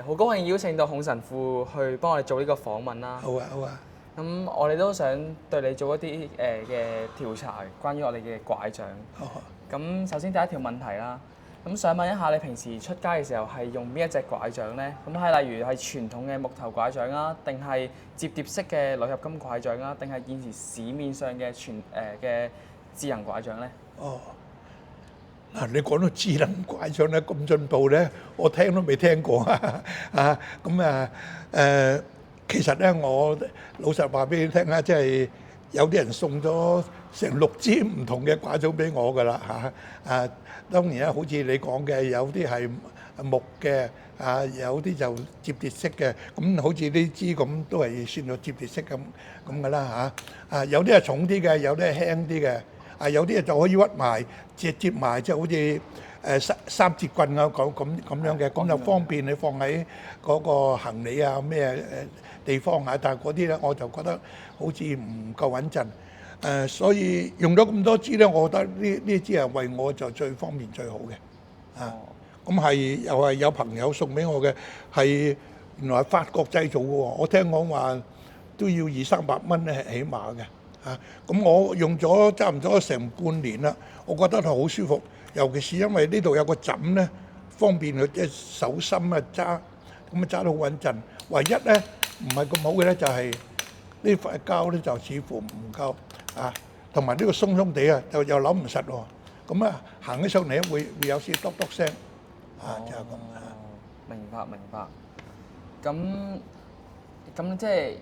好高興邀請到孔神父去幫我哋做呢個訪問啦。好啊，好啊。咁我哋都想對你做一啲嘅調查，關於我哋嘅拐杖。好。咁首先第一條問題啦，咁想問一下你平時出街嘅時候係用邊一隻拐杖咧？咁係例如係傳統嘅木頭拐杖啊，定係摺疊式嘅鋁合金拐杖啊，定係現時市面上嘅嘅智能拐杖咧？哦。嗱，你講到智能拐杖咧咁進步咧，我聽都未聽過啊！其實咧，我老實話俾你聽啦，即係有啲人送咗成6支唔同嘅拐杖俾我㗎啦嚇。當然啦，好似你講嘅，有啲係木嘅，有啲就摺疊式嘅。咁好似呢支咁都係算做摺疊式咁㗎啦嚇。有啲係重啲嘅，有啲係輕啲嘅。有啲就可以屈埋、接埋，即係好似三節棍啊咁樣嘅，咁就方便你放喺嗰個行李啊咩地方啊。但係嗰啲咧，我就覺得好似唔夠穩陣。所以用咗咁多支咧，我覺得呢支係為我就最方便最好嘅。咁係又係有朋友送俾我嘅，係原來係法國製造嘅喎。我聽講話都要200-300蚊咧，起碼嘅。咁我用咗差唔多成半年啦，我覺得係好舒服，尤其是因為呢度有個枕咧，方便佢即係手心啊揸，咁啊揸得好穩陣。唯一咧唔係咁好嘅咧就係呢塊膠咧就似乎唔夠同埋呢個鬆鬆地啊，又扭唔實喎。咁行起上嚟咧會有少少篤篤聲就係咁。明白。咁即係。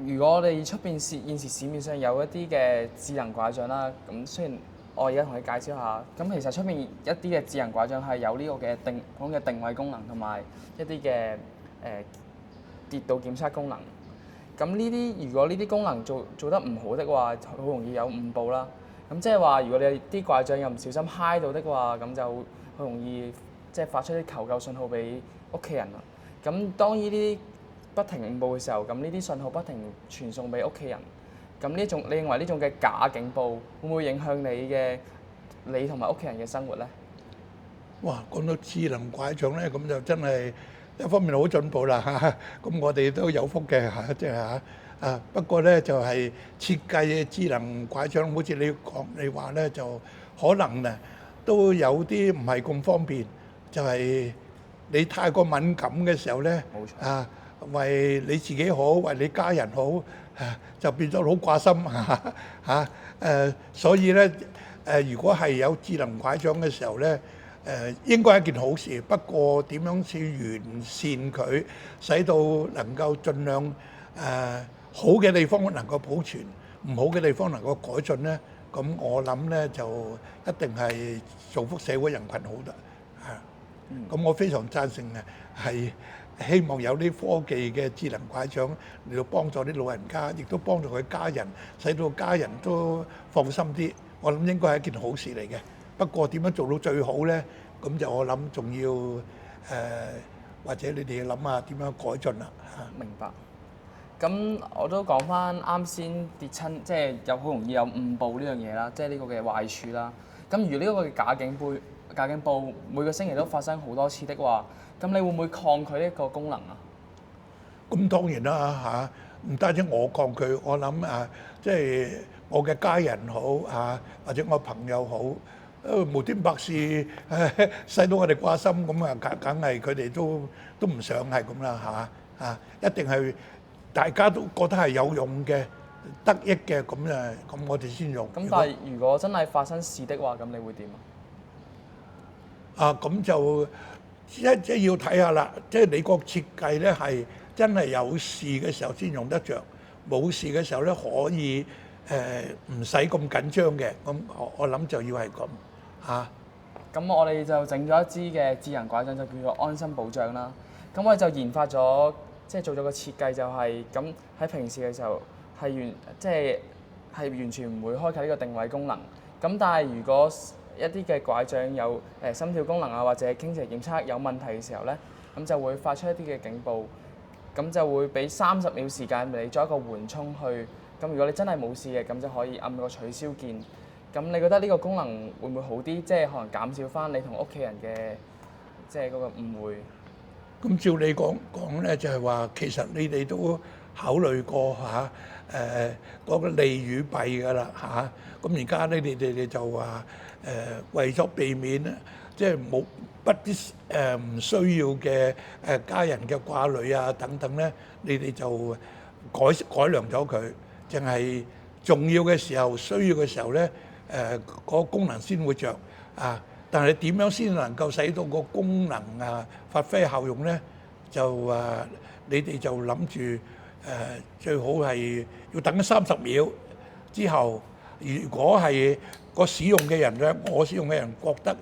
如果我哋出邊現時市面上有一啲嘅智能拐杖啦，咁雖然我而家同你介紹下，咁其實出面一啲嘅智能拐杖係有呢個嘅定位功能同埋一啲嘅跌倒檢測功能。咁呢啲如果呢啲功能做得唔好的話，好容易有誤報啦。咁即係話，如果你啲拐杖又唔小心揩到的話，咁就好容易即係發出啲求救信號俾屋企人啦。咁當呢啲不停誤報嘅時候，咁呢啲信號不停傳送俾屋企人，咁你認為呢種嘅假警報會唔會影響你同埋屋企人嘅生活咧？哇！講到智能拐杖咧，咁就真係一方面好進步啦咁我哋都有福嘅即係不過咧就係設計嘅智能拐杖，好似你話咧，就可能啊都有啲唔係咁方便，就係你太過敏感嘅時候咧，冇錯為你自己好，為你家人好，就變咗好掛心所以咧如果係有智能拐杖嘅時候咧，應該係一件好事。不過點樣去完善佢，使到能夠盡量好嘅地方能夠保存，唔好嘅地方能夠改進咧，咁我諗咧就一定係造福社會人群好得咁我非常贊成係希望有啲科技嘅智能拐杖嚟到幫助啲老人家，亦都幫助佢家人，使到家人都放心啲。我諗應該係一件好事嚟嘅。不過點樣做到最好咧？咁就我諗仲要或者你哋諗下點樣改進啦明白。咁我都講翻啱先跌親，即係有好容易有誤報呢樣嘢啦，即係呢個嘅壞處啦。咁如果呢個嘅假警報每個星期都發生好多次的話，咁你會唔會抗拒呢個功能啊？咁當然啦唔單止我抗拒，我諗即係我嘅家人好或者我朋友好，無端白事使到我哋掛心咁梗係佢哋都唔想係咁啦一定係大家都覺得係有用嘅、得益嘅咁我哋先用。咁但係如果真係發生事的話，咁你會點啊？咁就即係要睇下啦，即係你個設計咧係真係有事嘅時候先用得着，冇事嘅時候咧可以唔使咁緊張嘅。咁我諗就要係咁咁我哋就整咗一支嘅智能拐杖，就叫做安心保障啦。咁我哋就研發咗，即係做咗個設計，就係咁喺平時嘅時候係完全唔會開啟呢個定位功能。咁但係如果一啲嘅拐杖有心跳功能或者傾斜檢測有問題嘅時候咧，咁就會發出一啲嘅警報，咁就會俾30秒時間俾你作一個緩衝去。咁如果你真係冇事嘅，咁就可以按個取消鍵。咁你覺得呢個功能會唔會好啲？即係可能減少翻你同屋企人嘅即係嗰個誤會。咁照你講咧，就係話其實你哋都考慮過嗰個利與弊㗎啦嚇。咁而家咧，你哋就話為咗避免即係不必唔需要嘅家人嘅掛慮啊等等咧，你哋就改良咗佢，淨係重要嘅時候、需要嘅時候咧，嗰個功能先會着啊。但係點樣先能夠使到個功能發揮效用咧？就你哋就諗住最好係要等30秒之後，如果係個使用嘅人咧，我使用嘅人覺得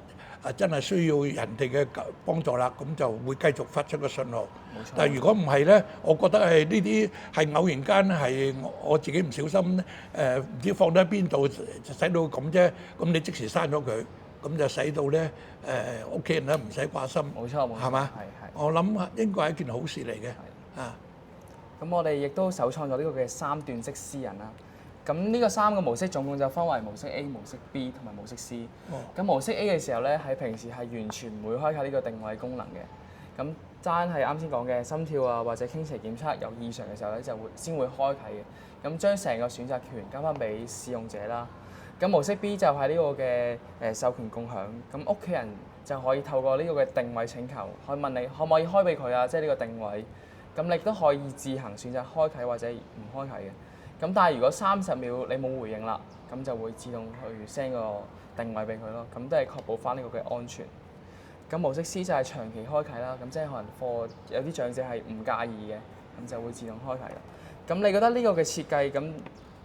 真係需要人哋嘅幫助啦，咁就會繼續發出個信號。但係如果唔係咧，我覺得係呢啲係偶然間係我自己唔小心唔知放咗喺邊度，就使到咁啫。咁你即時刪咗佢，咁就使到咧屋企人咧唔使掛心。冇錯，係嘛？係。我諗應該係一件好事嚟嘅。咁我哋亦都首創咗呢個嘅3段式私隱啦。咁呢個3個模式總共就分為模式 A、模式 B 同埋模式 C。咁模式 A 嘅時候咧，喺平時係完全唔會開啟呢個定位功能嘅。咁單係啱先講嘅心跳啊或者傾斜檢測有異常嘅時候咧，就先會開啟嘅。咁將成個選擇權交翻俾使用者啦。咁模式 B 就係呢個嘅授權共享。咁屋企人就可以透過呢個嘅定位請求，可以問你可唔可以開俾佢啊？即係呢個定位。咁你都可以自行選擇開啟或者唔開啟嘅。咁但係如果30秒你冇回應啦，咁就會自動去 send 個定位俾佢咯。咁都係確保翻呢個嘅安全。咁模式 C 就係長期開啟啦。咁即係可能有啲長者係唔介意嘅，咁就會自動開啟啦。咁你覺得呢個嘅設計咁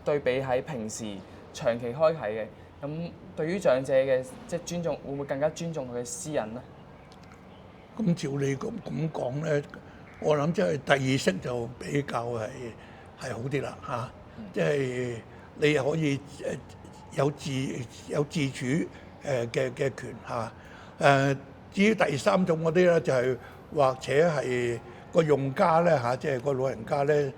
對比喺平時長期開啟嘅，咁對於長者嘅即係尊重，會唔會更加尊重佢嘅私隱咧？咁照你咁講咧，我諗即係第2式就比較係好啲啦嚇。即係你又可以有自主嘅權嚇。至於第3種嗰啲咧，就係或者係個用家咧嚇，即係個老人家咧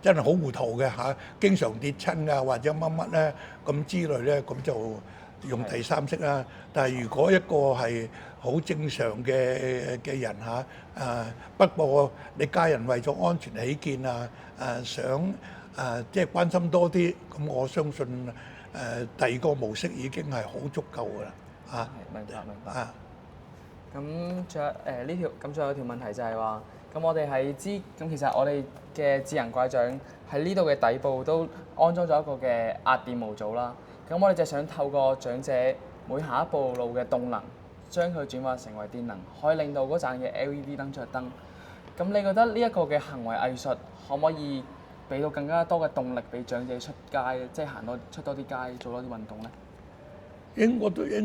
真係好糊塗嘅嚇，經常跌親啊或者乜咧咁之類咧，咁就用第3式啦。但係如果一個係好正常嘅人嚇，不過你家人為咗安全起見想即係關心多啲，咁我相信第2個模式已經係好足夠㗎啦嚇。明白。咁仲有條問題就係話，咁我哋咁其實我哋嘅智能拐杖喺呢度嘅底部都安裝咗一個嘅壓電模組啦。咁我哋就想透過長者每下一步路嘅動能，將佢轉化成為電能，可以令到嗰盞嘅 LED 燈着燈。咁你覺得呢一個嘅行為藝術可唔可以俾到更加多嘅動力俾長者出街，即係出多啲街，做多啲運動咧？應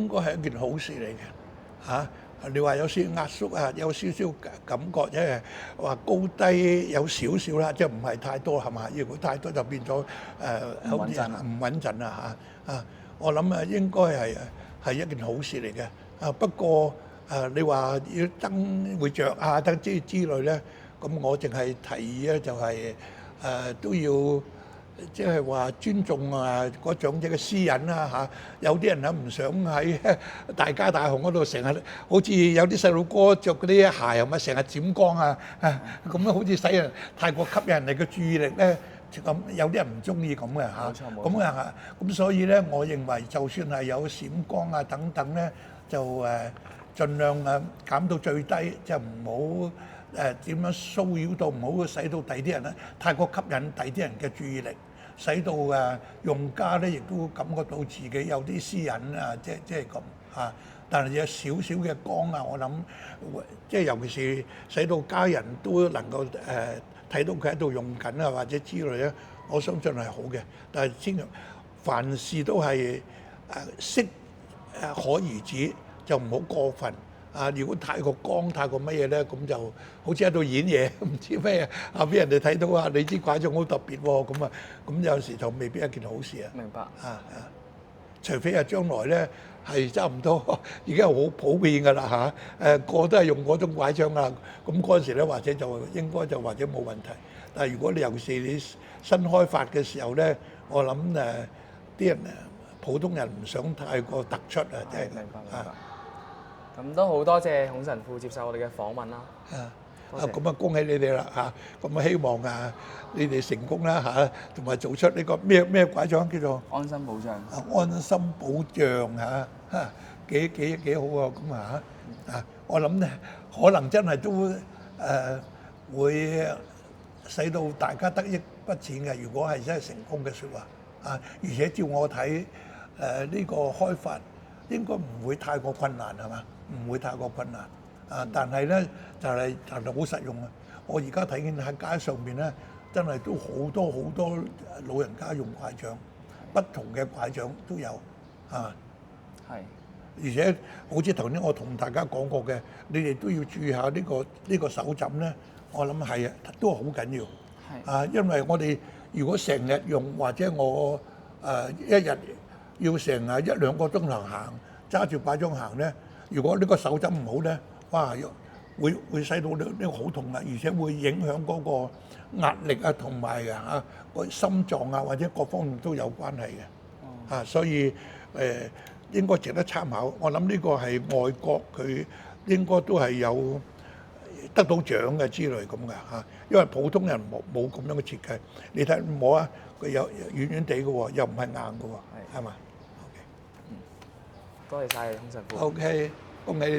該係一件好事嚟嘅嚇。你話有少少壓縮有少少感覺，即係話高低有少少啦，即係唔係太多係嘛？如果太多就變咗好似唔穩陣啦嚇。我諗應該係一件好事嚟嘅。不過你話要燈會着燈之類咧，咁我淨係提議咧就係都要即係話尊重個長者嘅私隱啦嚇。有啲人唔想喺大街大巷嗰度成日，好似有啲細路哥着嗰啲鞋係咪成日閃光咁樣好似使人太過吸引人哋嘅注意力咧。咁有啲人唔中意咁嘅嚇。咁所以咧，我認為就算係有閃光等等咧，就盡量減到最低，就唔好點樣騷擾到，唔好使到第啲人咧太過吸引第啲人嘅注意力，使到用家咧亦都感覺到自己有啲私隱即係咁嚇。但係有少少嘅光我諗即係尤其是使到家人都能夠睇到佢喺度用緊或者之類咧，我相信係好嘅。但係凡事都係適可而止，就唔好過分。如果太過光、太過乜嘢咧，咁就好似喺度演嘢，唔知咩俾人哋睇到你支拐杖好特別喎，咁有時就未必係一件好事啊。明白。除非將來咧係差唔多已經係好普遍㗎啦嚇，個個都係用嗰種拐杖啦，咁嗰陣時咧或者就應該就或者冇問題。但係如果你尤其是你新開發嘅時候咧，我諗啲人普通人唔想太過突出即係。明白。咁都好多謝孔神父接受我哋嘅訪問啦。啊！多謝咁啊，恭喜你哋啦嚇！咁啊，希望啊，你哋成功啦嚇，同埋做出呢個咩拐杖叫做安心保障。安心保障嚇，幾好啊！咁啊，我諗咧，可能真係都會使到大家得益不淺嘅。如果係真係成功嘅説話啊，而且照我睇呢個開發應該唔會太過困難係嘛？唔會太過困難啊！但係咧就係好實用啊！我而家睇見喺街上邊咧，真係都好多老人家用拐杖，不同嘅拐杖都有啊！係。而且好似頭先我同大家講過嘅，你哋都要注意下呢個手枕咧。我諗係啊，都好緊要。係啊，因為我哋如果成日用或者我一日要成1-2個鐘頭行，揸住拐杖行咧，如果呢個手枕唔好咧，哇，會使到呢個好痛啊，而且會影響嗰個壓力啊，同埋個心臟啊或者各方面都有關係嘅。啊，所以應該值得參考。我諗呢個係外國佢應該都係有得到獎嘅之類咁嘅嚇，因為普通人冇咁樣嘅設計。你睇摸啊，佢有軟軟地嘅喎，又唔係硬嘅喎，係嘛？多謝晒孔神父。OK，恭喜你。